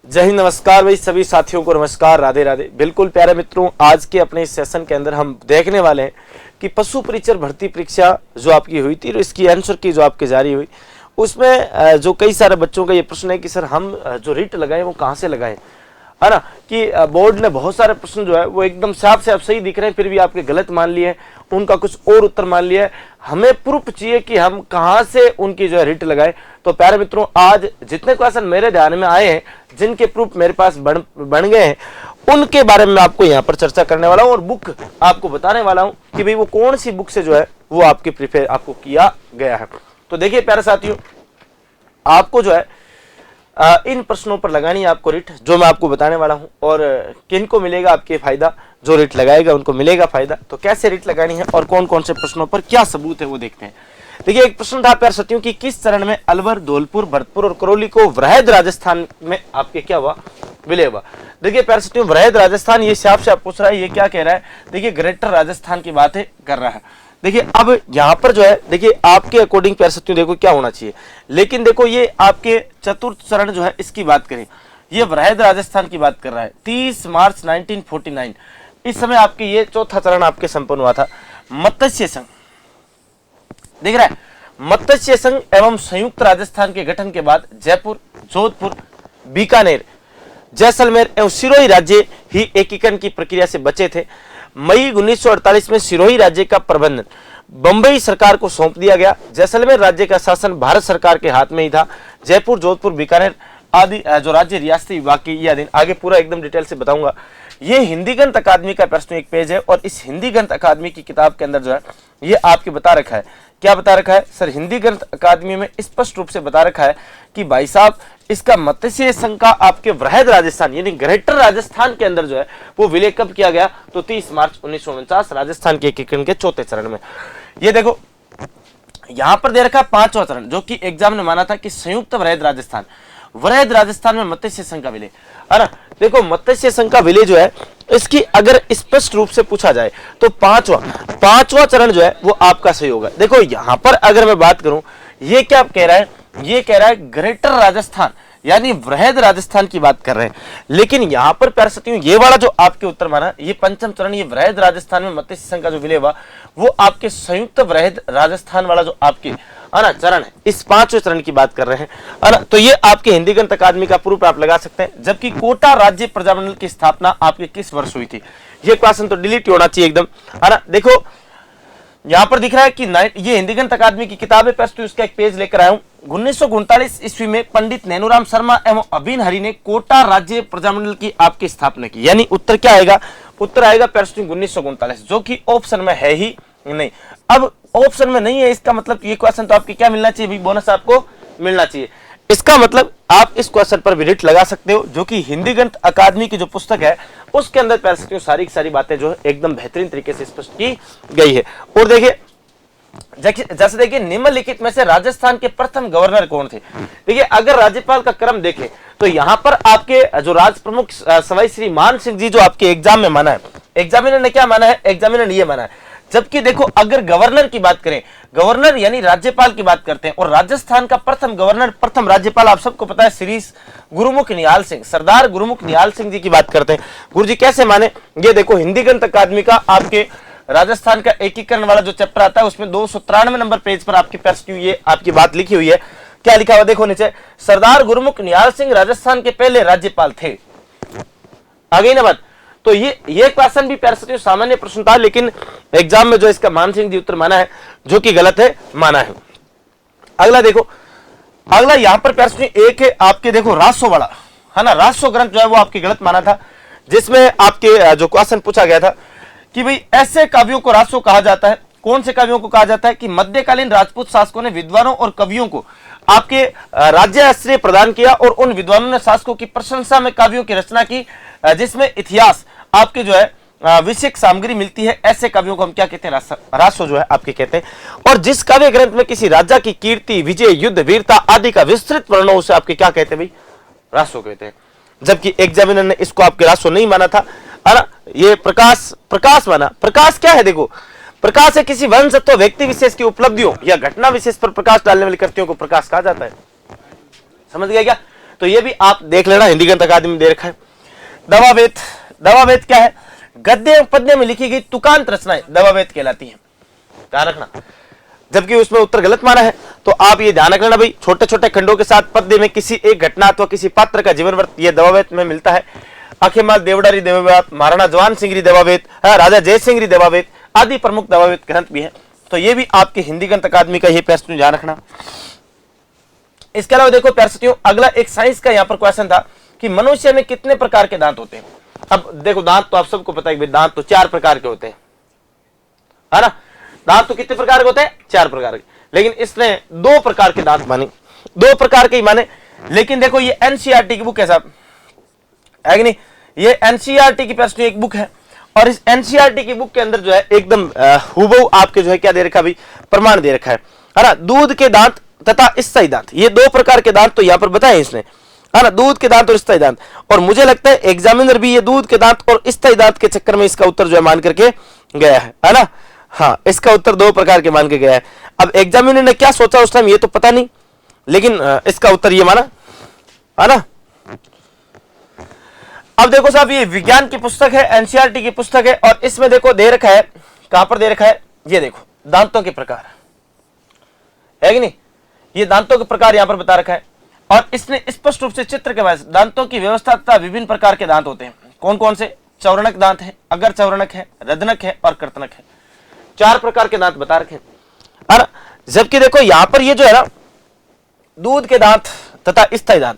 जय हिंद, नमस्कार भाई सभी साथियों को नमस्कार, राधे राधे। बिल्कुल प्यारे मित्रों, आज के अपने इस सेशन के अंदर हम देखने वाले हैं कि पशु परिचर भर्ती परीक्षा जो आपकी हुई थी, इसकी आंसर की जो आपकी जारी हुई, उसमें जो कई सारे बच्चों का ये प्रश्न है कि सर हम जो रिट लगाए वो कहाँ से लगाएं, है ना। कि बोर्ड ने बहुत सारे प्रश्न जो है वो एकदम साफ से आप सही दिख रहे हैं, फिर भी आपके गलत मान लिए हैं, उनका कुछ और उत्तर मान लिया है। हमें प्रूफ चाहिए कि हम कहां से उनकी जो है रिट लगाए। तो प्यारे मित्रों, आज जितने क्वेश्चन मेरे ध्यान में आए हैं, जिनके प्रूफ मेरे पास बन गए हैं, उनके बारे में आपको यहाँ पर चर्चा करने वाला हूँ और बुक आपको बताने वाला हूँ कि भाई वो कौन सी बुक से जो है वो आपके प्रिपेयर आपको किया गया है। तो देखिए प्यारे साथियों, आपको जो है इन प्रश्नों पर लगानी है आपको रिट, जो मैं आपको बताने वाला हूं, और किनको मिलेगा आपके फायदा, जो रिट लगाएगा उनको मिलेगा फायदा। तो कैसे रिट लगानी है और कौन कौन से प्रश्नों पर क्या सबूत है वो देखते हैं। देखिए, एक प्रश्न था प्यारे साथियों कि किस चरण में अलवर, धौलपुर, भरतपुर और करौली को वृहद राजस्थान में आपके क्या हुआ, विलय हुआ। देखिए प्यारे साथियों, वृहद राजस्थान ये साफ से आप पूछ रहा है, ये क्या कह रहा है। देखिए ग्रेटर राजस्थान की बातें कर रहा है। देखिए अब यहां पर जो है, देखिए आपके अकॉर्डिंग प्यारे साथियों देखो क्या होना चाहिए, लेकिन देखो ये आपके चतुर्थ चरण जो है इसकी बात करें, ये वृहद राजस्थान की बात कर रहा है। 30 मार्च 1949 इस समय आपके ये चौथा चरण आपके संपन्न हुआ था। मत्स्य संघ देख रहा है, मत्स्य संघ एवं संयुक्त राजस्थान के गठन के बाद जयपुर, जोधपुर, बीकानेर, जैसलमेर एवं सिरोही राज्य ही एकीकरण की प्रक्रिया से बचे थे। मई 1948 में सिरोही राज्य का प्रबंधन बंबई सरकार को सौंप दिया गया। जैसलमेर राज्य का शासन भारत सरकार के हाथ में ही था। जयपुर, जोधपुर, बीकानेर आदि जो राज्य रियासती विभाग की, ये अधीन, आगे पूरा एकदम डिटेल से बताऊंगा। ये हिंदी गणित अकादमी का प्रश्न एक पेज है, और इस हिंदी गणित अकादमी की किताब के अंदर जो है ये आपके बता रखा है। क्या बता रखा है सर? हिंदी गणित अकादमी में स्पष्ट रूप से बता रखा है कि भाई साहब इसका मत्स्य संघ का आपके वृहद राजस्थान यानी ग्रेटर राजस्थान के अंदर जो है वो विलय कब किया गया, तो 30 मार्च 1949 राजस्थान के एकीकरण के चौथे चरण में। ये देखो यहां पर दे रखा है पांचवा चरण, जो कि एग्जाम ने माना था कि संयुक्त वृहद राजस्थान, वृहद राजस्थान में मत्स्य संघ का विलय, है ना। देखो मत्स्य संघ का विलय जो है इसकी अगर स्पष्ट रूप से पूछा जाए तो पांचवा चरण जो है वो आपका सही होगा। देखो यहां पर अगर मैं बात करूं, ये क्या कह रहा है, ये कह रहा है ग्रेटर राजस्थान यानी वृहद राजस्थान की बात कर रहे हैं, लेकिन यहां पर प्यारे साथियों ये वाला जो आपके उत्तर माना, ये पंचम चरण, ये वृहद राजस्थान में मत्स्य संघ का जो विलय हुआ वो आपके संयुक्त वृहद राजस्थान वाला जो आपके चरण है, इस पांचवें चरण की बात कर रहे हैं, है ना। तो ये आपके हिंदी गणित अकादमी का प्रूफ आप लगा सकते हैं। जबकि कोटा राज्य प्रजामंडल की स्थापना आपके किस वर्ष हुई थी, ये क्वेश्चन तो डिलीट होना चाहिए एकदम, है ना। देखो यहां पर दिख रहा है कि ये हिंदी गणित अकादमी की किताब है, उसका एक पेज लेकर आया हूं। 1939 ईस्वी में पंडित नैनूराम शर्मा एवं अभिन हरि ने कोटा राज्य प्रजामंडल की आपकी स्थापना की। यानी उत्तर क्या आएगा, उत्तर आएगा 1939, जो कि ऑप्शन में है ही नहीं। अब ऑप्शन में नहीं है, इसका मतलब ये क्वेश्चन तो आपके क्या मिलना चाहिए भी, बोनस आपको मिलना चाहिए। इसका मतलब आप इस क्वेश्चन पर भी रिट लगा सकते हो, जो कि हिंदी गणित अकादमी की जो पुस्तक है उसके अंदर प्यारे साथियों सारी की सारी बातें जो है एकदम बेहतरीन तरीके से स्पष्ट की गई है। और देखिए जैसे देखिए निम्नलिखित में से राजस्थान के प्रथम गवर्नर कौन थे। देखिए अगर राज्यपाल का क्रम देखें तो यहाँ पर आपके जो राज प्रमुख सवाई श्री मान सिंह जी जो आपके एग्जाम में माना है, एग्जामिनर ने क्या माना है, एग्जामिनर ने ये माना है। जबकि देखो अगर गवर्नर की बात करें, गवर्नर यानी राज्यपाल की बात करते हैं, और राजस्थान का प्रथम गवर्नर, प्रथम राज्यपाल आप सबको पता है श्री गुरुमुख निहाल सिंह, सरदार गुरुमुख निहाल सिंह जी की बात करते हैं। गुरु जी कैसे माने, ये देखो हिंदी गणित अकादमी का आपके राजस्थान का एकीकरण वाला जो चैप्टर आता है उसमें 293 नंबर पेज पर आपके पास ये आपकी बात लिखी हुई है। क्या लिखा हुआ देखो नीचे, सरदार गुरुमुख निहाल सिंह राजस्थान के पहले राज्यपाल थे। आगे ना बात, तो ये क्वेश्चन भी प्यारे साथियों सामान्य प्रश्न था, लेकिन एग्जाम में जो इसका मान सिंह जी उत्तर माना है, जो कि गलत है, माना है। अगला देखो, अगला यहां पर प्यारे साथियों एक है आपके देखो रासो वाला, है ना। रासो ग्रंथ जो है वो आपके गलत माना था, जिसमें आपके जो क्वेश्चन पूछा गया था कि भाई ऐसे काव्यों को रासो कहा जाता है। कौन से काव्यों को कहा जाता है कि मध्यकालीन राजपूत शासकों ने विद्वानों और कवियों को आपके राज्य आश्रय प्रदान किया, और उन विद्वानों ने शासकों की प्रशंसा में काव्यों की रचना की, जिसमें इतिहास आपके जो है विषयक सामग्री मिलती है। ऐसे काव्यों को हम क्या कहते हैं, रासो जो है आपके कहते हैं। और जिस काव्य ग्रंथ में किसी राजा की कीर्ति, विजय, युद्ध, वीरता आदि का विस्तृत वर्णन हो, उसे आपके क्या कहते हैं भाई, रासो कहते हैं। जबकि एग्जामिनर ने इसको आपके रासो नहीं माना था, है ना। ये प्रकाश माना। प्रकाश क्या है, देखो प्रकाश है किसी वंश अथवा व्यक्ति विशेष की उपलब्धियों या घटना विशेष पर प्रकाश डालने वाली कृतियों को प्रकाश कहा जाता है। समझ गया क्या? तो ये भी आप देख लेना, हिंदी गणित अकादमी में दे रखा है। दवावेद, दवावेद क्या है? गद्य एवं पद्य में लिखी गई तुकांत रचनाएं दवावेद कहलाती हैं। ध्यान रखना, जबकि उसमें उत्तर गलत माना है तो आप ये ध्यान रखना भाई, छोटे छोटे खंडों के साथ पद्य में किसी एक घटना अथवा किसी पात्र का जीवन वृत्त ये दवावेद में मिलता है। अखेमाल देवडारी दवावेद, महाराणा जवान सिंह दवावेद, राजा जय सिंह दवावेद आदि प्रमुख दवावेद ग्रंथ भी है। तो ये भी आपके हिंदी गणित अकादमी का ये प्रश्न ध्यान रखना। इसके अलावा देखो प्यारे अगला एक साइंस का यहाँ पर क्वेश्चन था कि मनुष्य में कितने प्रकार के दांत होते हैं। अब देखो दांत तो आप सबको पता है कि दांत तो 4 प्रकार के होते हैं, है ना। दांत तो कितने प्रकार के होते हैं? 4 प्रकार के, लेकिन इसने 2 प्रकार के दांत माने, 2 प्रकार के ही माने। लेकिन देखो ये एनसीईआरटी की बुक है साहब, है कि नहीं, ये एनसीईआरटी की प्रश्न एक बुक है और इस एनसीईआरटी की बुक के अंदर जो है एकदम हुबहू आपके जो है क्या दे रखा है भाई, प्रमाण दे रखा है ना। दूध के दांत तथा स्थायी दांत, ये 2 प्रकार के दांत तो यहां पर बताए इसने, है ना, दूध के दांत और स्थायी दांत। और मुझे लगता है एग्जामिनर भी ये दूध के दांत और स्थायी दांत के चक्कर में इसका उत्तर जो है मान करके गया है ना। हाँ, इसका उत्तर 2 प्रकार के मान के गया है। अब एग्जामिनर ने क्या सोचा उस टाइम ये तो पता नहीं, लेकिन इसका उत्तर ये माना, है ना। अब देखो साहब ये विज्ञान की पुस्तक है, एनसीईआरटी की पुस्तक है और इसमें देखो दे रखा है, कहां पर दे रखा है, ये देखो दांतों के प्रकार, है कि नहीं, ये दांतों के प्रकार यहां पर बता रखा है और इसने स्पष्ट रूप से चित्र के बाद दांतों की व्यवस्था तथा विभिन्न प्रकार के दांत होते हैं। कौन कौन से? चौरणक दांत है, अगर चौरणक है, रदनक है और कर्तनक है। 4 प्रकार के दांत बता रखे हैं। जबकि देखो यहां पर ये जो है ना दूध के दांत तथा स्थायी दांत,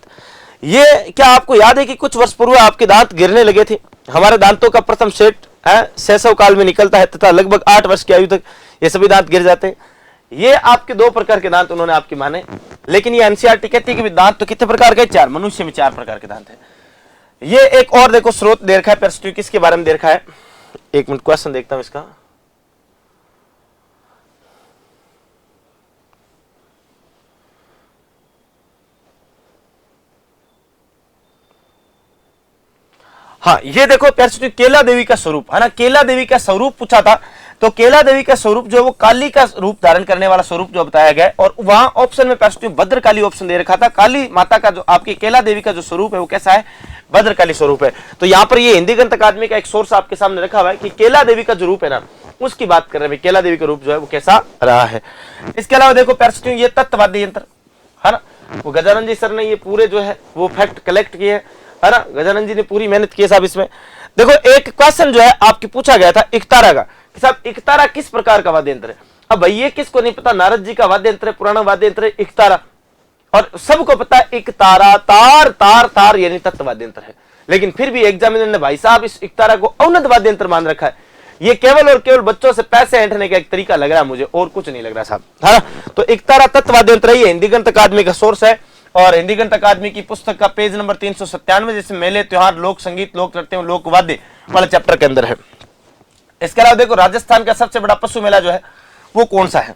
ये क्या आपको याद है कि कुछ वर्ष पूर्व आपके दांत गिरने लगे थे? हमारे दांतों का प्रथम सेट शैशव काल में निकलता है तथा लगभग 8 वर्ष की आयु तक ये सभी दांत गिर जाते हैं। ये आपके 2 प्रकार के दांत उन्होंने आपके माने, लेकिन ये एनसीईआरटी कहती है कि दांत तो कितने प्रकार के? 4। मनुष्य में 4 प्रकार के दांत है। ये एक और देखो स्रोत दे रखा है प्रश्न किसके बारे में दे रखा है, 1 मिनट क्वेश्चन देखता हूं इसका। हाँ, ये देखो प्यारे केला देवी का स्वरूप, है ना, केला देवी का स्वरूप पूछा था तो केला देवी का स्वरूप जो वो काली का रूप धारण करने वाला स्वरूप जो बताया गया और वहां ऑप्शन में प्यारे भद्रकाली ऑप्शन दे रखा था। काली माता का जो आपकी केला देवी का जो स्वरूप है वो कैसा है? भद्रकाली स्वरूप है। तो यहाँ पर ये हिंदी गणित अकादमी का एक सोर्स आपके सामने रखा हुआ है कि केला देवी का जो रूप है ना उसकी बात कर रहे हैं, केला देवी का रूप जो है वो कैसा रहा है। इसके अलावा देखो प्यारे ये तत्ववादी यंत्र, है ना, वो गजानन जी सर ने ये पूरे जो है वो फैक्ट कलेक्ट किए है ना, गजानन जी ने पूरी मेहनत की है साहब। इसमें देखो एक क्वेश्चन जो है आपके पूछा गया था इकतारा का, कि साहब इकतारा किस प्रकार का वाद्य यंत्र है? अब भाई ये किसको नहीं पता, नारद जी का वाद्य यंत्र है, पुराना वाद्य यंत्र है इकतारा, और सबको पता है इकतारा तार तार तार यानी तत्व वाद्य यंत्र है। लेकिन फिर भी एग्जामिनर ने भाई साहब इस इकतारा को अवनत वाद्य यंत्र मान रखा है। ये केवल और केवल बच्चों से पैसे ऐंठने का एक तरीका लग रहा है मुझे, और कुछ नहीं लग रहा साहब, है ना। तो इकतारा तत्व वाद्य यंत्र है, हिंदी गणित अकादमी का सोर्स है और हिंदी गणित अकादमी की पुस्तक का पेज नंबर 397 जिसमें मेले त्योहार लोक संगीत लोक नृत्य लोक वाद्य वाले चैप्टर के अंदर है। इसके अलावा देखो राजस्थान का सबसे बड़ा पशु मेला जो है वो कौन सा है?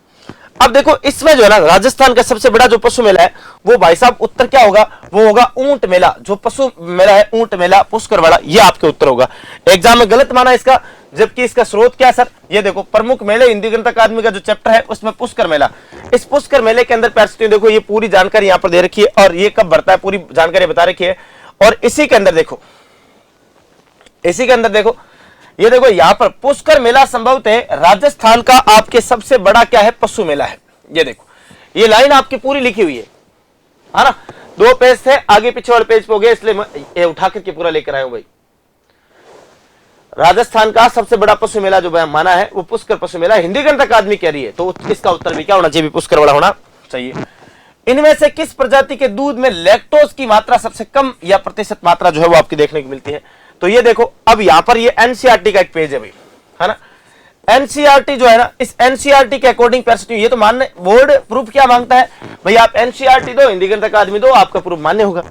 अब देखो इसमें जो है ना राजस्थान का सबसे बड़ा जो पशु मेला है वो भाई साहब उत्तर क्या होगा? वो होगा ऊंट मेला। जो पशु मेला है ऊंट मेला पुष्कर वाला, ये आपके उत्तर होगा। एग्जाम में गलत माना इसका, जबकि इसका स्रोत क्या है सर? ये देखो प्रमुख मेले हिंदी गणित अकादमी का जो चैप्टर है उसमें पुष्कर मेला। इस पुष्कर मेले के अंदर पैसे देखो ये पूरी जानकारी यहाँ पर दे रखी है और ये कब बढ़ता है पूरी जानकारी बता रखी है। और इसी के अंदर देखो, इसी के अंदर देखो, ये देखो यहाँ पर पुष्कर मेला संभवतः राजस्थान का आपके सबसे बड़ा क्या है? पशु मेला है। ये देखो ये लाइन आपकी पूरी लिखी हुई है ना, 2 पेज थे, आगे पीछे वाले पेज पे हो गए, इसलिए मैं ये उठा करके पूरा लेकर आया हूं भाई। राजस्थान का सबसे बड़ा पशु मेला जो माना है वो पुष्कर पशु मेला हिंदी गणित अकादमी कह रही है, तो इसका उत्तर भी क्या होना चाहिए? पुष्कर वाला होना चाहिए। इनमें से किस प्रजाति के दूध में लैक्टोज की मात्रा सबसे कम या प्रतिशत मात्रा जो है वो आपकी देखने को मिलती है? तो ये देखो अब यहां पर ये एनसीईआरटी का एक पेज है भाई, है ना। एनसीईआरटी जो है ना, इस एनसीईआरटी के अकॉर्डिंग ये तो मानने बोर्ड प्रूफ क्या मांगता है भाई? आप एनसीईआरटी दो, हिंदी गणित अकादमी दो, आपका प्रूफ मान्य होगा।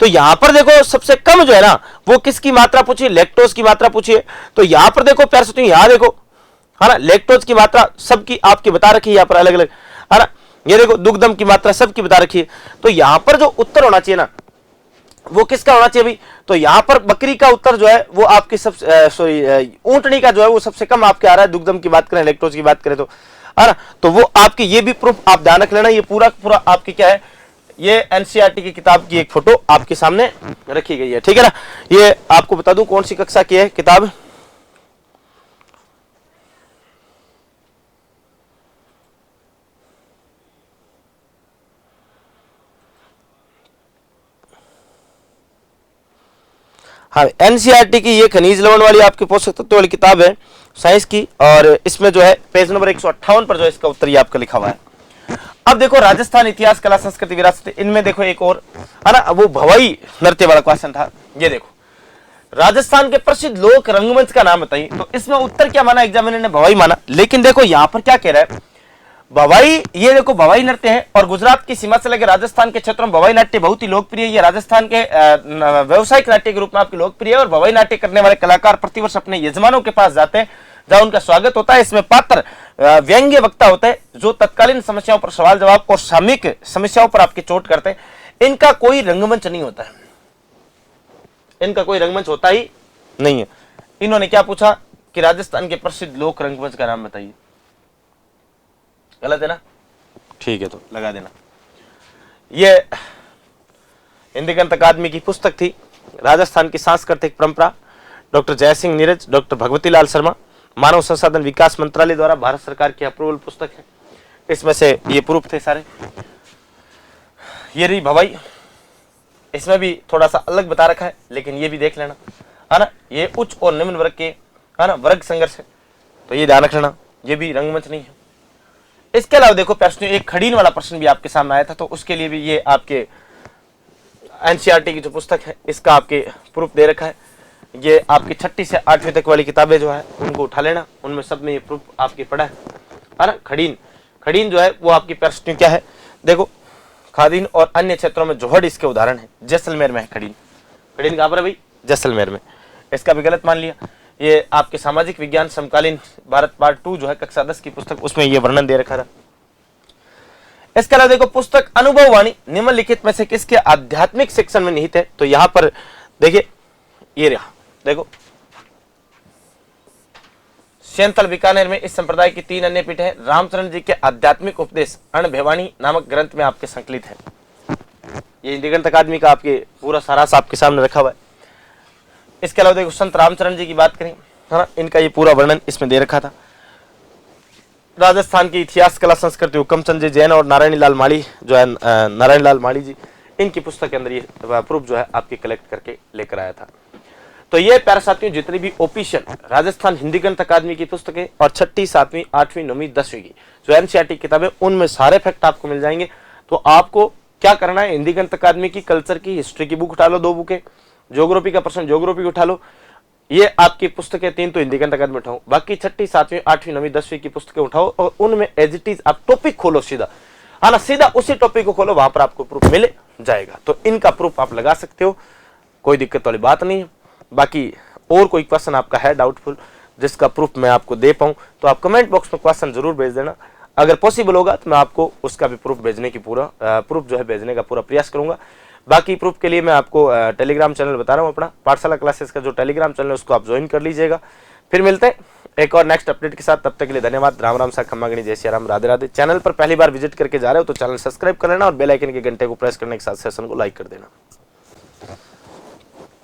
तो यहां पर देखो सबसे कम जो है ना वो किसकी मात्रा पूछी? लैक्टोज की मात्रा पूछी है। तो यहां पर देखो प्यारे यहां देखो, है ना, लैक्टोज की मात्रा सबकी आपकी बता रखी है यहाँ पर अलग अलग, है ना। ये देखो दुग्धम की मात्रा सबकी बता रखी है। तो यहां पर जो उत्तर होना चाहिए ना वो किसका होना चाहिए भाई? तो यहां पर बकरी का उत्तर जो है वो आपकी सॉरी ऊंटनी का जो है वो सबसे कम आपके आ रहा है। दुग्धम की बात करें, लैक्टोज की बात करें तो, है ना, तो वो आपकी ये भी प्रूफ आप ध्यान रख लेना। ये पूरा पूरा आपकी क्या है? ये एनसीईआरटी की किताब की एक फोटो आपके सामने रखी गई है, ठीक है ना। ये आपको बता दूं कौन सी कक्षा की है किताब, हाँ एनसीईआरटी की ये खनिज लवण वाली आपकी पोषक तत्व वाली किताब है साइंस की, और इसमें जो है पेज नंबर 158 पर जो है इसका उत्तर ये आपका लिखा हुआ है। अब देखो राजस्थान इतिहास कला संस्कृति विरासत, इनमें देखो एक और है ना, वो भवाई नृत्य वाला क्वेश्चन था। ये देखो राजस्थान के प्रसिद्ध लोक रंगमंच का नाम बताइए, तो इसमें उत्तर क्या माना एग्जामिनर ने, भवाई माना। लेकिन देखो यहां पर क्या कह रहा है, भवाई, ये देखो भवाई नृत्य है और गुजरात की सीमा से लेकर राजस्थान के क्षेत्रों में भवाई नाट्य बहुत ही लोकप्रिय है। ये राजस्थान के व्यवसायिक नाट्य के रूप में आपकी लोकप्रिय है और भवाई नाट्य करने वाले कलाकार प्रतिवर्ष अपने यजमानों के पास जाते हैं जहां उनका स्वागत होता है। इसमें पात्र व्यंग्य वक्ता होते हैं जो तत्कालीन समस्याओं पर सवाल जवाब और सामयिक समस्याओं पर आपकी चोट करते हैं। इनका कोई रंगमंच नहीं होता है, इनका कोई रंगमंच होता ही नहीं है। इन्होंने क्या पूछा कि राजस्थान के प्रसिद्ध लोक रंगमंच का नाम बताइए, गलत है ना, ठीक है तो लगा देना। ये हिंदी गणित अकादमी की पुस्तक थी, राजस्थान की सांस्कृतिक परंपरा, डॉक्टर जयसिंह नीरज, डॉक्टर भगवती लाल शर्मा, मानव संसाधन विकास मंत्रालय द्वारा भारत सरकार की अप्रूवल पुस्तक है। इसमें से ये प्रूफ थे सारे। ये रही भवाई, इसमें भी थोड़ा सा अलग बता रखा है लेकिन ये भी देख लेना है ना, ये उच्च और निम्न वर्ग के है ना वर्ग संघर्ष है, तो ये ध्यान रखना, ये भी रंगमंच नहीं है। इसके अलावा देखो प्रश्न, एक खड़ीन वाला प्रश्न भी आपके सामने आया था, तो उसके लिए भी ये आपके एनसीईआरटी की जो पुस्तक है इसका आपके प्रूफ दे रखा है। ये आपकी 6ठी से 8वीं तक वाली किताबें जो है उनको उठा लेना, उनमें सब में ये प्रूफ आपके पढ़ा है ना। खड़ीन, खड़ीन जो है वो आपकी प्रश्न क्या है, देखो खादीन और अन्य क्षेत्रों में जोहड़ इसके उदाहरण है। जैसलमेर में है खड़ीन, खड़ीन कहां पर है भाई, जैसलमेर में। इसका भी गलत मान लिया। ये आपके सामाजिक विज्ञान समकालीन भारत पार्ट 2 जो है कक्षा 10 की पुस्तक, उसमें ये वर्णन दे रखा था। इसके अलावा देखो पुस्तक अनुभववाणी निम्नलिखित में से किसके आध्यात्मिक शिक्षण में निहित है, तो यहां पर देखिए ये रहा, देखो सेंथल बीकानेर में इस संप्रदाय की 3 अन्य पीठ है। रामचरण जी के आध्यात्मिक उपदेश अणभेवाणी नामक ग्रंथ में आपके संकलित है। ये हिंदी गणित अकादमी का आपके पूरा सारांश आपके सामने रखा हुआ है। इसके अलावा देखो संत रामचरण जी की बात करें, है ना, इनका ये पूरा वर्णन इसमें दे रखा था। राजस्थान की इतिहास कला संस्कृति हुकमचंद जी जैन और नारायण लाल माड़ी जो है, नारायण लाल माड़ी जी, इनकी पुस्तक के अंदर ये प्रूफ जो है आपकी कलेक्ट करके लेकर आया था। तो ये प्यारे साथियों जितनी भी ऑफिशियल राजस्थान हिंदी गणित अकादमी की पुस्तकें और 6ठी 7वीं 8वीं 9वीं 10वीं की जो एनसीईआरटी किताबें, उनमें सारे फैक्ट आपको मिल जाएंगे। तो आपको क्या करना है, हिंदी गणित अकादमी की कल्चर की हिस्ट्री की बुक उठा लो 2 बुकें, ज्योग्राफी का प्रश्न ज्योग्राफी उठा लो, ये आपकी पुस्तकें 3 तो हिंदी गणित अकादमी उठाओ, बाकी 6ठी 7वीं 8वीं 9वीं 10वीं की पुस्तकें उठाओ और उनमें एज इट इज आप टॉपिक खोलो सीधा, है ना, सीधा उसी टॉपिक को खोलो, वहां पर आपको प्रूफ मिल जाएगा। तो इनका प्रूफ आप लगा सकते हो, कोई दिक्कत वाली बात नहीं है। बाकी और कोई क्वेश्चन आपका है डाउटफुल जिसका प्रूफ मैं आपको दे पाऊं, तो आप कमेंट बॉक्स में क्वेश्चन जरूर भेज देना। अगर पॉसिबल होगा तो मैं आपको उसका भी प्रूफ भेजने की प्रूफ जो है भेजने का पूरा प्रयास करूंगा। बाकी प्रूफ के लिए मैं आपको टेलीग्राम चैनल बता रहा हूँ अपना, पाठशाला क्लासेस का जो टेलीग्राम चैनल है उसको आप ज्वाइन कर लीजिएगा। फिर मिलते हैं एक और नेक्स्ट अपडेट के साथ, तब तक के लिए धन्यवाद। राम राम सा खम्मा गणी, जय श्री राम, राधे राधे। चैनल पर पहली बार विजिट करके जा रहे हो तो चैनल सब्सक्राइब कर लेना और बेल आइकन के घंटे को प्रेस करने के साथ सेशन को लाइक कर देना।